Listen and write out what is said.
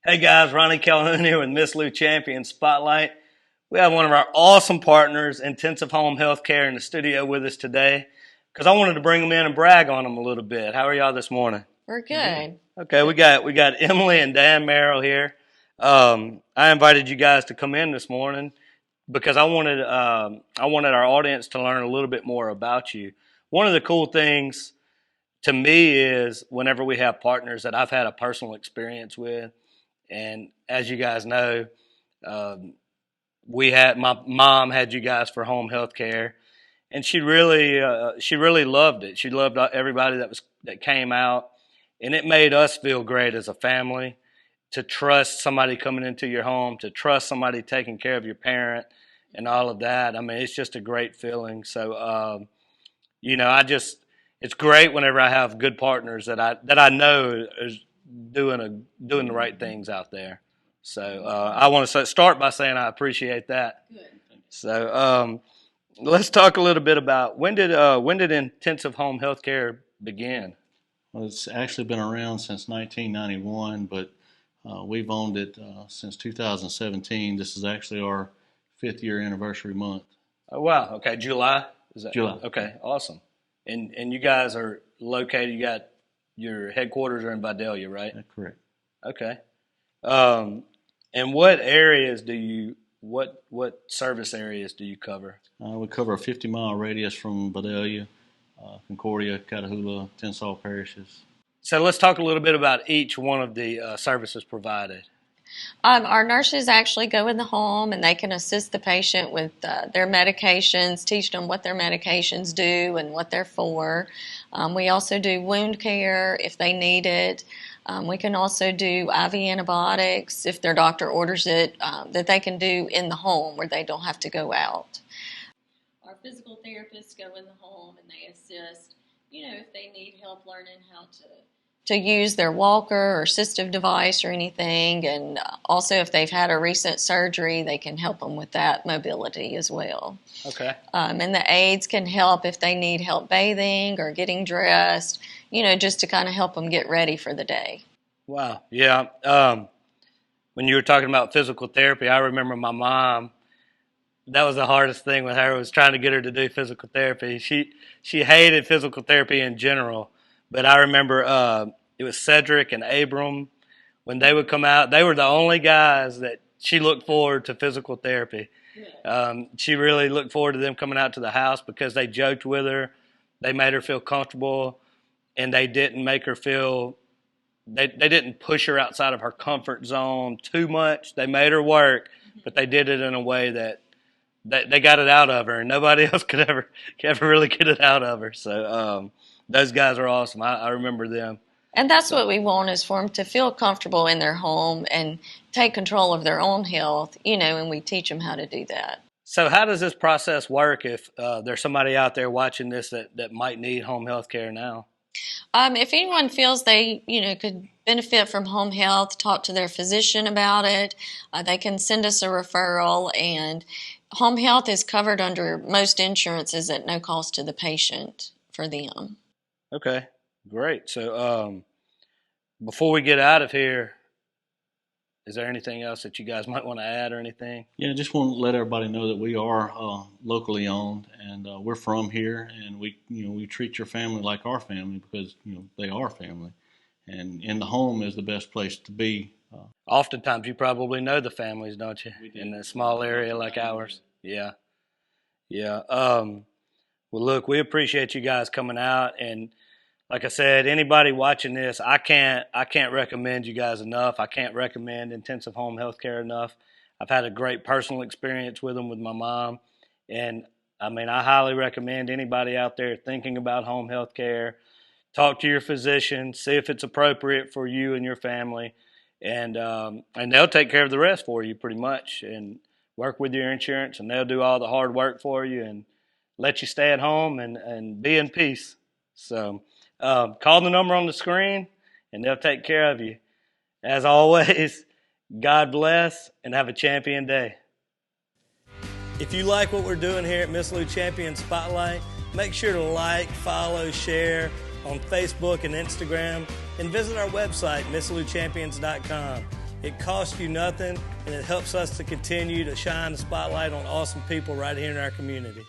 Hey guys, Ronnie Calhoun here with Miss Lou Champion Spotlight. We have one of our awesome partners, Intensive Home Healthcare, in the studio with us today because I wanted to bring them in and brag on them a little bit. How are y'all this morning? We're good. Okay, we got Emily and Dan Merrill here. I invited you guys to come in this morning because I wanted our audience to learn a little bit more about you. One of the cool things to me is whenever we have partners that I've had a personal experience with. And as you guys know, my mom had you guys for home health care, and she really loved it. She loved everybody that came out, and it made us feel great as a family to trust somebody coming into your home, to trust somebody taking care of your parent, and all of that. I mean, it's just a great feeling. So, it's great whenever I have good partners that I know is doing the right things out there. So I want to start by saying I appreciate that. Good. So let's talk a little bit about when did intensive home health care begin? Well, it's actually been around since 1991, but we've owned it since 2017. This is actually our 5th-year anniversary month. Oh wow, okay, July is that? July. Okay, awesome. And you guys are located. You got your headquarters are in Vidalia, right? That's correct. Okay. And what areas what service areas do you cover? We cover a 50-mile radius from Vidalia, Concordia, Catahoula, Tensall parishes. So let's talk a little bit about each one of the services provided. Our nurses actually go in the home and they can assist the patient with their medications, teach them what their medications do and what they're for. We also do wound care if they need it. We can also do IV antibiotics if their doctor orders it, that they can do in the home where they don't have to go out. Our physical therapists go in the home and they assist, if they need help learning how to use their walker or assistive device or anything. And also if they've had a recent surgery, they can help them with that mobility as well. Okay. And the aides can help if they need help bathing or getting dressed, just to kind of help them get ready for the day. Wow. Yeah. When you were talking about physical therapy, I remember my mom. That was the hardest thing with her, was trying to get her to do physical therapy. She hated physical therapy in general, but I remember it was Cedric and Abram. When they would come out, they were the only guys that she looked forward to physical therapy. She really looked forward to them coming out to the house because they joked with her. They made her feel comfortable, and they didn't make her feel they didn't push her outside of her comfort zone too much. They made her work, but they did it in a way that they got it out of her, and nobody else could ever really get it out of her. So those guys are awesome. I remember them. And that's what we want, is for them to feel comfortable in their home and take control of their own health, and we teach them how to do that. So how does this process work if there's somebody out there watching this that might need home health care now? If anyone feels they, could benefit from home health, talk to their physician about it. They can send us a referral, and home health is covered under most insurances at no cost to the patient for them. Okay, great. So before we get out of here, is there anything else that you guys might want to add or anything? Yeah, I just want to let everybody know that we are locally owned, and we're from here, and we treat your family like our family because they are family, and in the home is the best place to be. Oftentimes, you probably know the families, don't you? We do. In a small area like ours. Yeah. Well, look, we appreciate you guys coming out, and like I said, anybody watching this, I can't recommend you guys enough. I can't recommend intensive home health care enough. I've had a great personal experience with them with my mom, and I highly recommend anybody out there thinking about home health care, talk to your physician, see if it's appropriate for you and your family, and they'll take care of the rest for you pretty much, and work with your insurance, and they'll do all the hard work for you and let you stay at home and be in peace. So call the number on the screen, and they'll take care of you. As always, God bless, and have a champion day. If you like what we're doing here at Miss Lou Champion Spotlight, make sure to like, follow, share on Facebook and Instagram, and visit our website, MissLouChampions.com. It costs you nothing, and it helps us to continue to shine the spotlight on awesome people right here in our community.